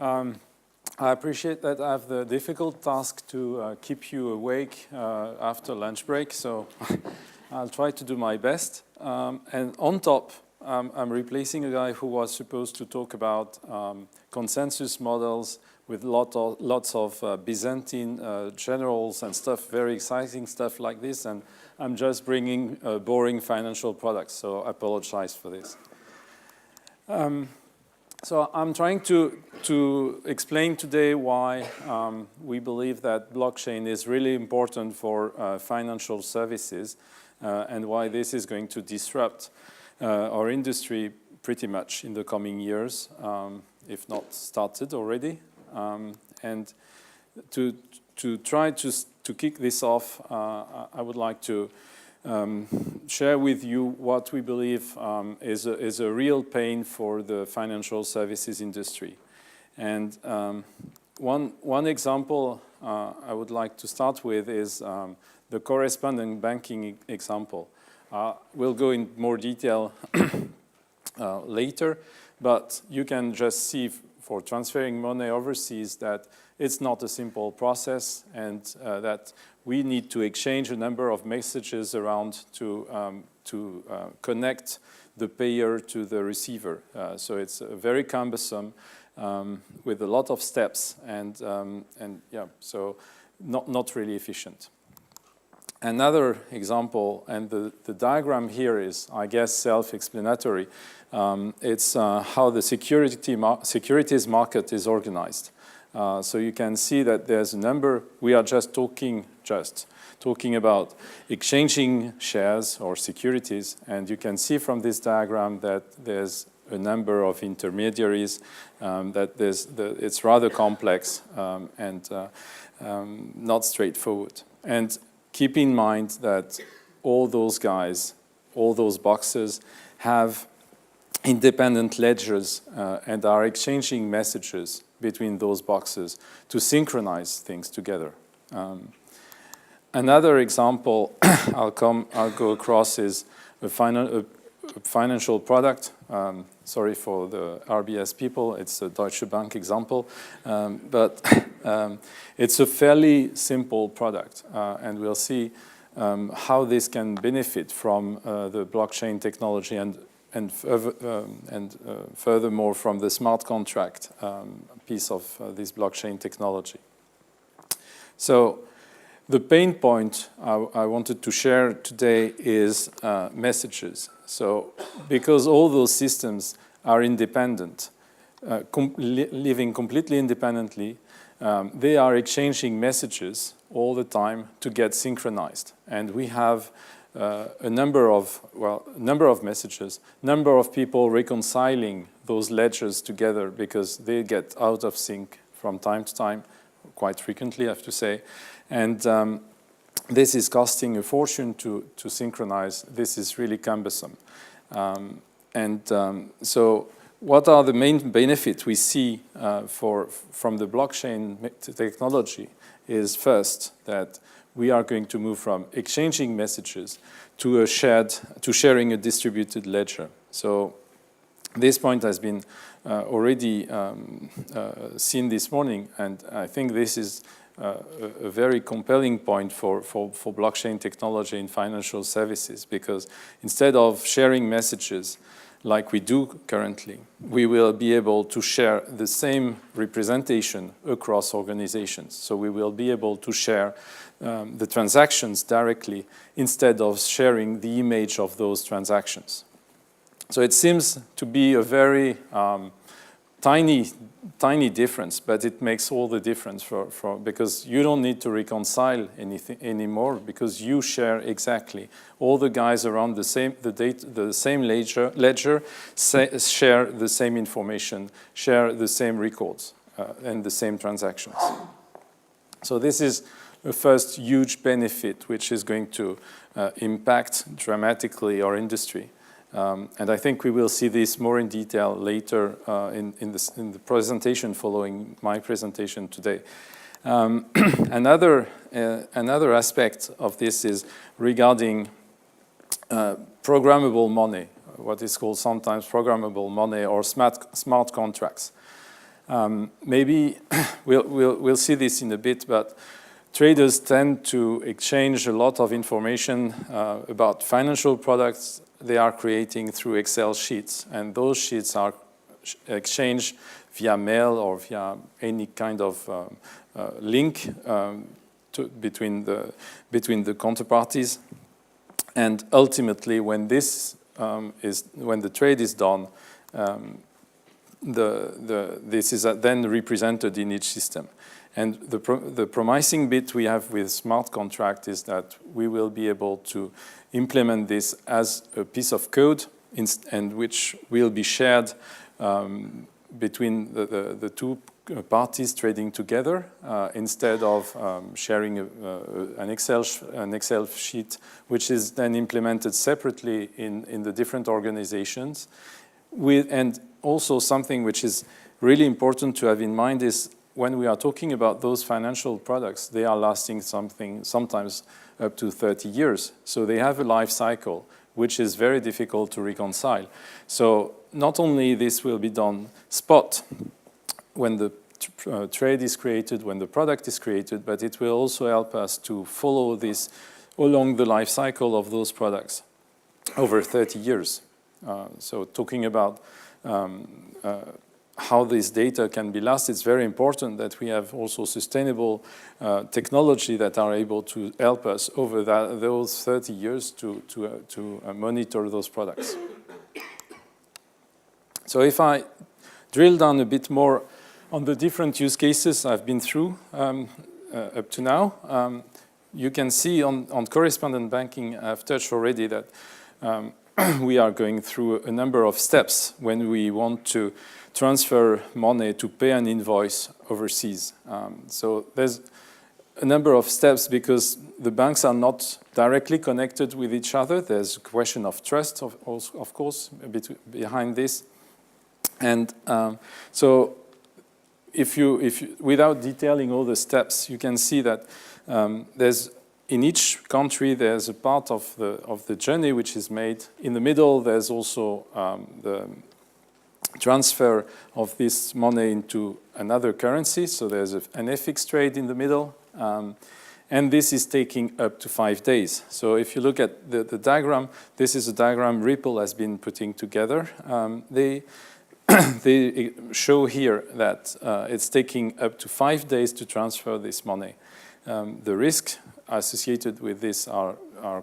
I appreciate that I have the difficult task to keep you awake after lunch break, so I'll try to do my best. And on top, I'm replacing a guy who was supposed to talk about consensus models with lots of Byzantine generals and stuff, very exciting stuff like this, and I'm just bringing boring financial products, so I apologize for this. So I'm trying to explain today why we believe that blockchain is really important for financial services and why this is going to disrupt our industry pretty much in the coming years, if not started already. And to try to kick this off, I would like to share with you what we believe is a real pain for the financial services industry. And one example I would like to start with is the correspondent banking example. We'll go in more detail later, but you can just see for transferring money overseas that it's not a simple process, and that we need to exchange a number of messages around to connect the payer to the receiver. So it's very cumbersome with a lot of steps, and yeah, so not really efficient. Another example, and the diagram here is, I guess, self-explanatory. It's how the securities market is organized. So you can see that there's a number. We are just talking about exchanging shares or securities, and you can see from this diagram that there's a number of intermediaries, that it's rather complex and not straightforward. And keep in mind that all those guys, all those boxes have independent ledgers and are exchanging messages between those boxes to synchronize things together. Another example I'll go across is a financial product. Sorry for the RBS people, it's a Deutsche Bank example, but it's a fairly simple product, and we'll see how this can benefit from the blockchain technology and furthermore from the smart contract piece of this blockchain technology. So the pain point I wanted to share today is messages. So because all those systems are independent, living completely independently, they are exchanging messages all the time to get synchronized. And we have a number of messages, number of people reconciling those ledgers together because they get out of sync from time to time, quite frequently, I have to say. And this is costing a fortune to synchronize. This is really cumbersome. So what are the main benefits we see from the blockchain technology is first that we are going to move from exchanging messages to sharing a distributed ledger. So this point has been already seen this morning, and I think this is a very compelling point for blockchain technology in financial services, because instead of sharing messages like we do currently, we will be able to share the same representation across organizations. So we will be able to share the transactions directly instead of sharing the image of those transactions. So it seems to be a very tiny difference, but it makes all the difference because you don't need to reconcile anything anymore, because you share exactly. All the guys around the same ledger share the same information, share the same records and the same transactions. So this is the first huge benefit, which is going to impact dramatically our industry. And I think we will see this more in detail later in the presentation following my presentation today. Another aspect of this is regarding programmable money, what is called sometimes programmable money or smart contracts. Maybe we'll see this in a bit, but traders tend to exchange a lot of information about financial products they are creating through Excel sheets, and those sheets are exchanged via mail or via any kind of link between the counterparties. And ultimately, when this when the trade is done, this is then represented in each system. And the promising bit we have with smart contract is that we will be able to implement this as a piece of code, and which will be shared between the two parties trading together, instead of sharing an Excel sheet, which is then implemented separately in the different organizations. And also something which is really important to have in mind is when we are talking about those financial products, they are lasting sometimes up to 30 years. So they have a life cycle, which is very difficult to reconcile. So not only this will be done spot when the trade is created, when the product is created, but it will also help us to follow this along the life cycle of those products over 30 years. So talking about how this data can be lost, it's very important that we have also sustainable technology that are able to help us over those 30 years to monitor those products. So if I drill down a bit more on the different use cases I've been through up to now, you can see on correspondent banking, I've touched already that we are going through a number of steps when we want to transfer money to pay an invoice overseas. So there's a number of steps because the banks are not directly connected with each other. There's a question of trust, of course, behind this. And so if you, without detailing all the steps, you can see that there's in each country, there's a part of the journey which is made. In the middle, there's also the transfer of this money into another currency. So there's an FX trade in the middle. And this is taking up to 5 days. So if you look at the diagram, this is a diagram Ripple has been putting together. They show here that it's taking up to 5 days to transfer this money. The risk associated with this are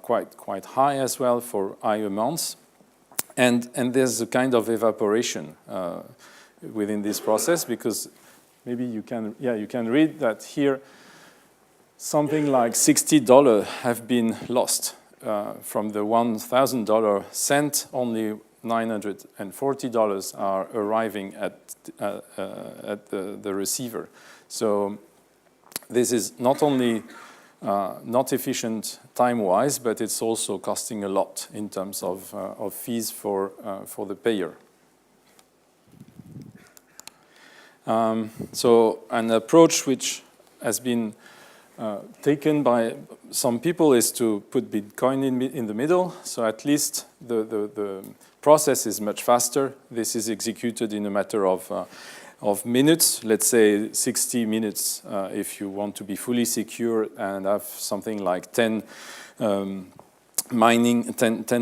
quite high as well for high amounts, and there's a kind of evaporation within this process, because maybe you can read that here something like $60 have been lost from the $1,000 sent. Only $940 are arriving at the receiver. So this is not only not efficient time-wise, but it's also costing a lot in terms of fees for the payer. So an approach which has been taken by some people is to put Bitcoin in the middle. So at least the process is much faster. This is executed in a matter of minutes, let's say 60 minutes if you want to be fully secure and have something like 10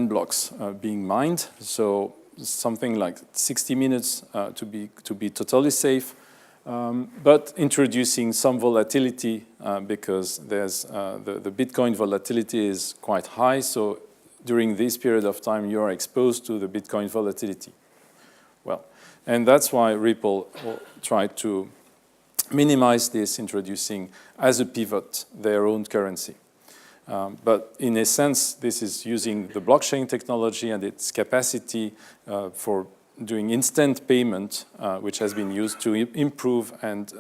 blocks being mined. So something like 60 minutes to be totally safe, but introducing some volatility because there's the Bitcoin volatility is quite high. So during this period of time, you are exposed to the Bitcoin volatility. Well, and that's why Ripple tried to minimize this, introducing as a pivot their own currency. But in a sense, this is using the blockchain technology and its capacity for doing instant payment, which has been used to improve and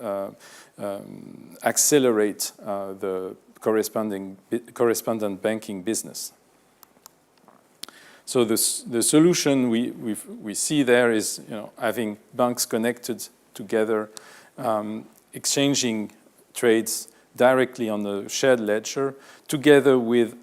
accelerate the correspondent banking business. So the solution we see there is, having banks connected together, exchanging trades directly on the shared ledger, together with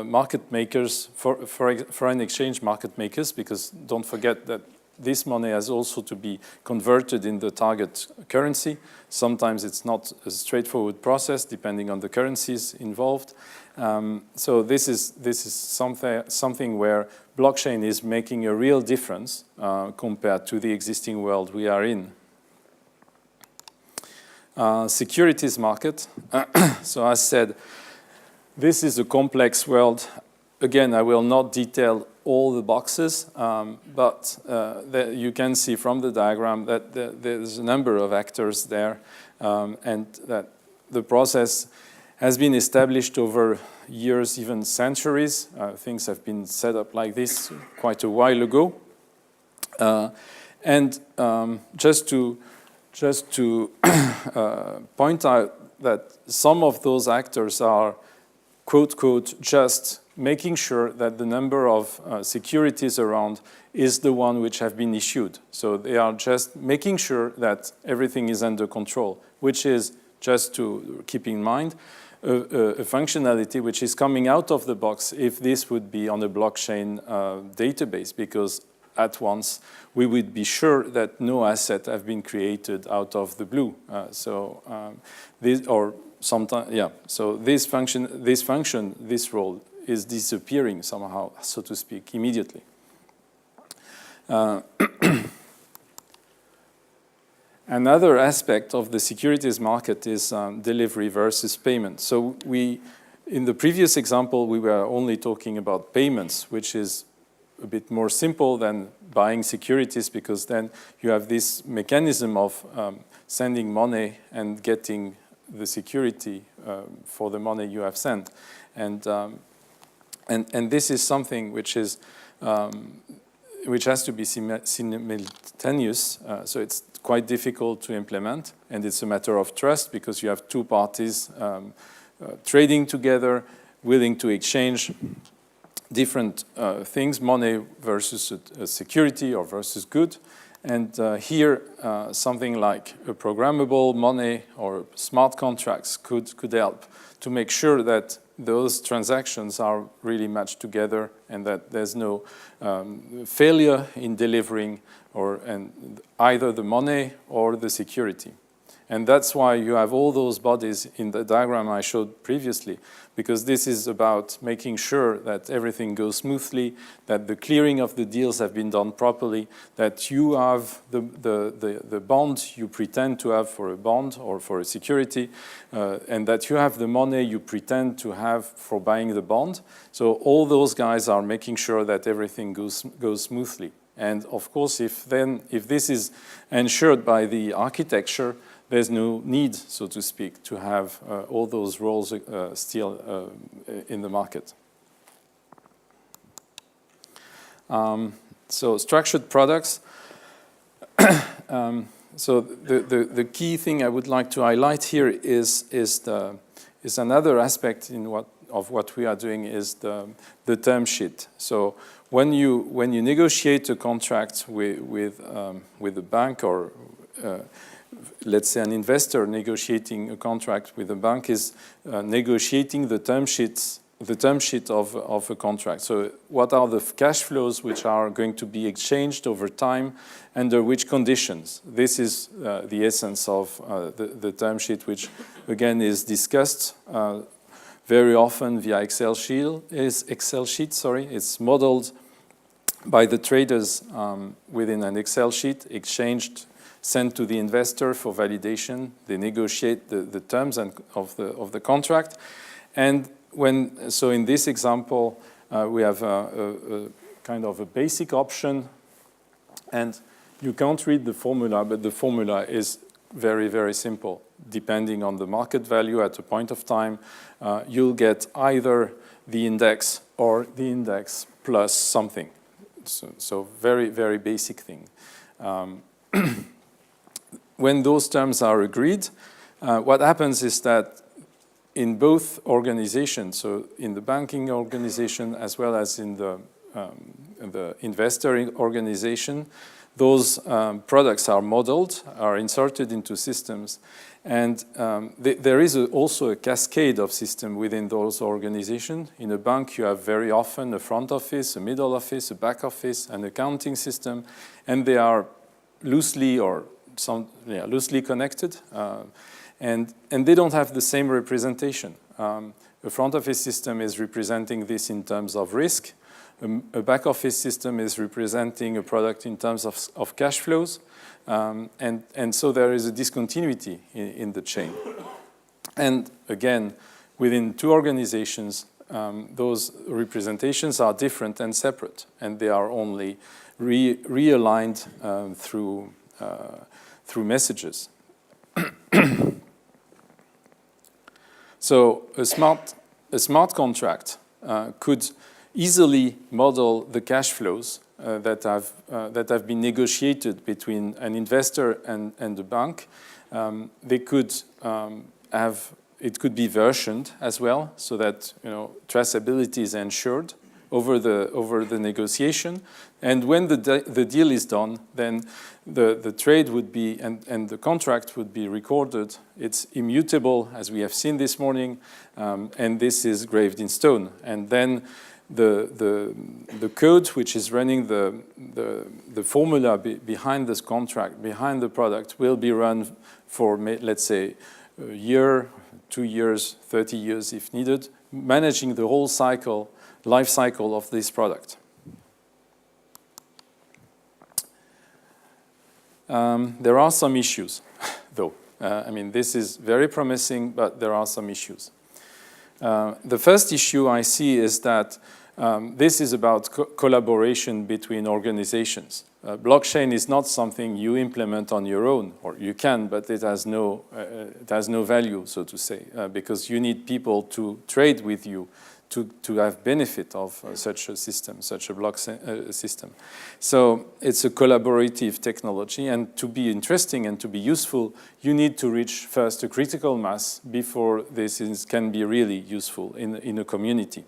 market makers, foreign exchange market makers, because don't forget that this money has also to be converted in the target currency. Sometimes it's not a straightforward process depending on the currencies involved. So this is something where blockchain is making a real difference compared to the existing world we are in. Securities market. So as said, this is a complex world. Again, I will not detail all the boxes, but you can see from the diagram that there's a number of actors there, and that the process has been established over years, even centuries. Things have been set up like this quite a while ago. Just to point out that some of those actors are, quote, quote, just making sure that the number of securities around is the one which have been issued. So they are just making sure that everything is under control, which is, just to keep in mind, a functionality which is coming out of the box if this would be on a blockchain database, because at once we would be sure that no asset have been created out of the blue. This role is disappearing somehow, so to speak, immediately. Another aspect of the securities market is delivery versus payment. So in the previous example, we were only talking about payments, which is a bit more simple than buying securities, because then you have this mechanism of sending money and getting the security for the money you have sent. And this is something which has to be simultaneous, so it's quite difficult to implement, and it's a matter of trust, because you have two parties trading together, willing to exchange different things, money versus a security or versus good. And here, something like a programmable money or smart contracts could help to make sure that those transactions are really matched together and that there's no failure in delivering either the money or the security. And that's why you have all those bodies in the diagram I showed previously, because this is about making sure that everything goes smoothly, that the clearing of the deals have been done properly, that you have the bond you pretend to have for a bond or for a security, and that you have the money you pretend to have for buying the bond. So all those guys are making sure that everything goes smoothly. And of course, if this is ensured by the architecture, there's no need, so to speak, to have all those roles still in the market. So structured products. So the key thing I would like to highlight here is another aspect of what we are doing is the term sheet. So when you negotiate a contract with a bank, or let's say an investor negotiating a contract with a bank is negotiating the term sheet of a contract. So what are the cash flows which are going to be exchanged over time, under which conditions? This is the essence of the term sheet, which again is discussed very often via Excel sheet. It's modeled by the traders within an Excel sheet, exchanged, sent to the investor for validation. They negotiate the terms of the contract. And so in this example, we have a kind of a basic option, and you can't read the formula, but the formula is very, very simple. Depending on the market value at a point of time, you'll get either the index or the index plus something. So very, very basic thing. When those terms are agreed, what happens is that in both organizations, so in the banking organization as well as in the investor organization, those products are modeled, are inserted into systems. And there is also a cascade of systems within those organizations. In a bank, you have very often a front office, a middle office, a back office, an accounting system, and they are loosely connected, and they don't have the same representation. A front office system is representing this in terms of risk. A back office system is representing a product in terms of cash flows. And so there is a discontinuity in the chain. And again, within two organizations, those representations are different and separate, and they are only realigned through messages. So a smart contract could easily model the cash flows that have been negotiated between an investor and the bank. They could it could be versioned as well, so that traceability is ensured over the negotiation. And when the deal is done, then the trade would be and the contract would be recorded. It's immutable, as we have seen this morning, and this is graved in stone. And then the code which is running the formula behind this contract, behind the product, will be run for, let's say, a year, 2 years, 30 years if needed, managing the whole life cycle of this product. There are some issues, though. I mean, this is very promising, but there are some issues. The first issue I see is that this is about collaboration between organizations. Blockchain is not something you implement on your own, or you can, but it has no value, so to say, because you need people to trade with you to have benefit of such a system, such a block system. So it's a collaborative technology, and to be interesting and to be useful, you need to reach first a critical mass before this can be really useful in a community.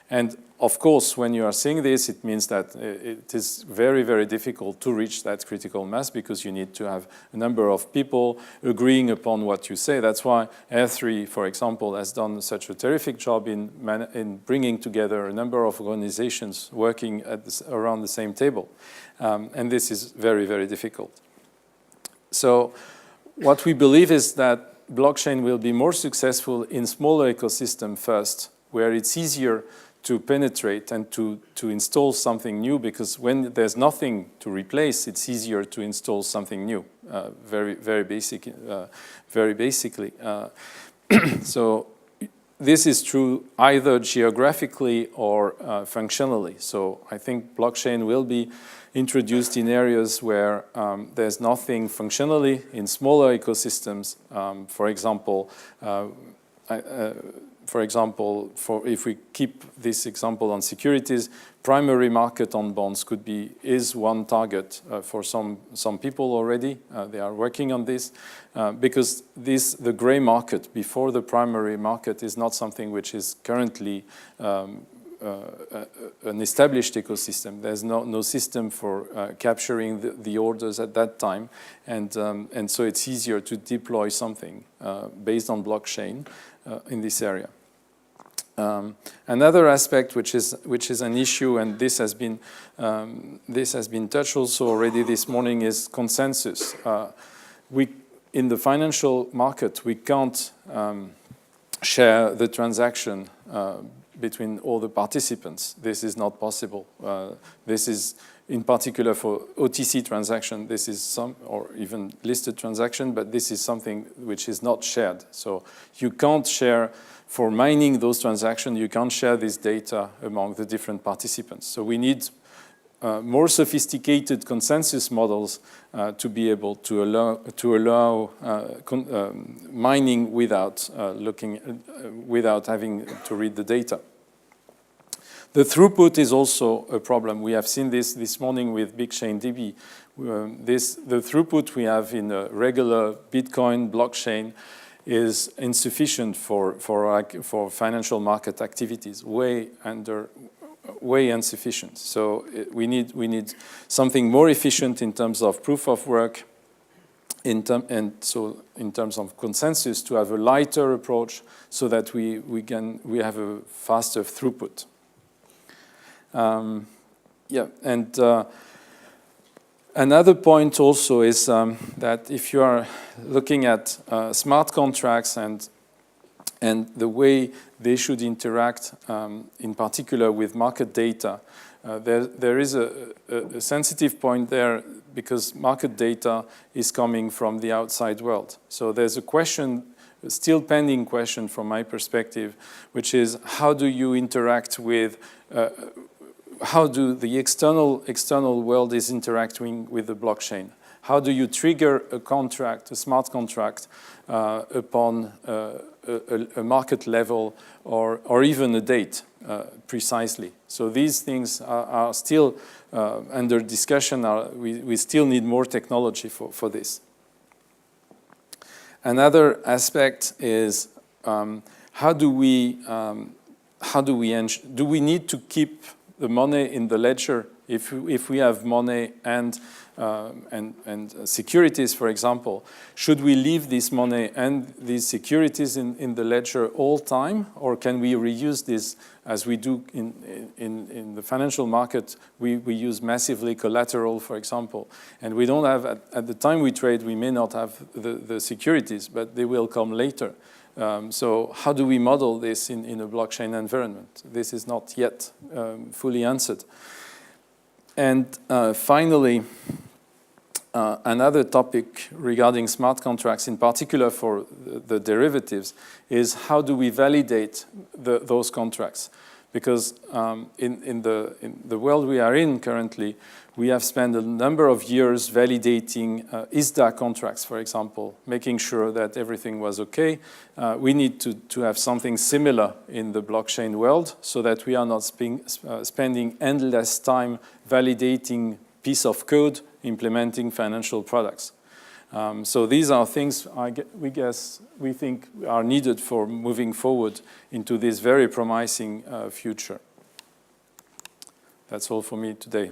And of course, when you are saying this, it means that it is very, very difficult to reach that critical mass, because you need to have a number of people agreeing upon what you say. That's why R3, for example, has done such a terrific job in bringing together a number of organizations working around the same table. And this is very, very difficult. So what we believe is that blockchain will be more successful in smaller ecosystems first, where it's easier to penetrate and to install something new, because when there's nothing to replace, it's easier to install something new. Very basically. So this is true either geographically or functionally. So I think blockchain will be introduced in areas where there's nothing functionally, in smaller ecosystems. For example, if we keep this example on securities, primary market on bonds is one target for some people already. They are working on this because the gray market before the primary market is not something which is currently an established ecosystem. There's no system for capturing the orders at that time, and so it's easier to deploy something based on blockchain in this area. Another aspect which is an issue, and this has been touched also already this morning, is consensus. In the financial market, we can't share the transaction between all the participants. This is not possible. This is in particular for OTC transaction. This is or even listed transaction, but this is something which is not shared. So you can't share. For mining those transactions, you can't share this data among the different participants. So we need more sophisticated consensus models to be able to allow mining without having to read the data. The throughput is also a problem. We have seen this morning with BigChainDB. The throughput we have in a regular Bitcoin blockchain is insufficient for financial market activities, way way insufficient. So we need something more efficient in terms of proof of work, in terms of consensus, to have a lighter approach so that we have a faster throughput. Another point also is that if you are looking at smart contracts and the way they should interact, in particular with market data, there is a sensitive point there, because market data is coming from the outside world. So there's a question, a still pending question from my perspective, which is how do you interact with, how do the external world is interacting with the blockchain? How do you trigger a contract, a smart contract, upon a market level or even a date precisely? So these things are still under discussion. We still need more technology for this. Another aspect is do we need to keep the money in the ledger if we have money and securities, for example? Should we leave this money and these securities in the ledger all time, or can we reuse this as we do in the financial market? We use massively collateral, for example, and we don't have, at the time we trade, we may not have the securities, but they will come later. So how do we model this in a blockchain environment? This is not yet fully answered. And finally, another topic regarding smart contracts, in particular for the derivatives, is how do we validate those contracts? Because in the world we are in currently, we have spent a number of years validating ISDA contracts, for example, making sure that everything was okay. We need to have something similar in the blockchain world so that we are not spending endless time validating piece of code implementing financial products. So these are things we think are needed for moving forward into this very promising future. That's all for me today.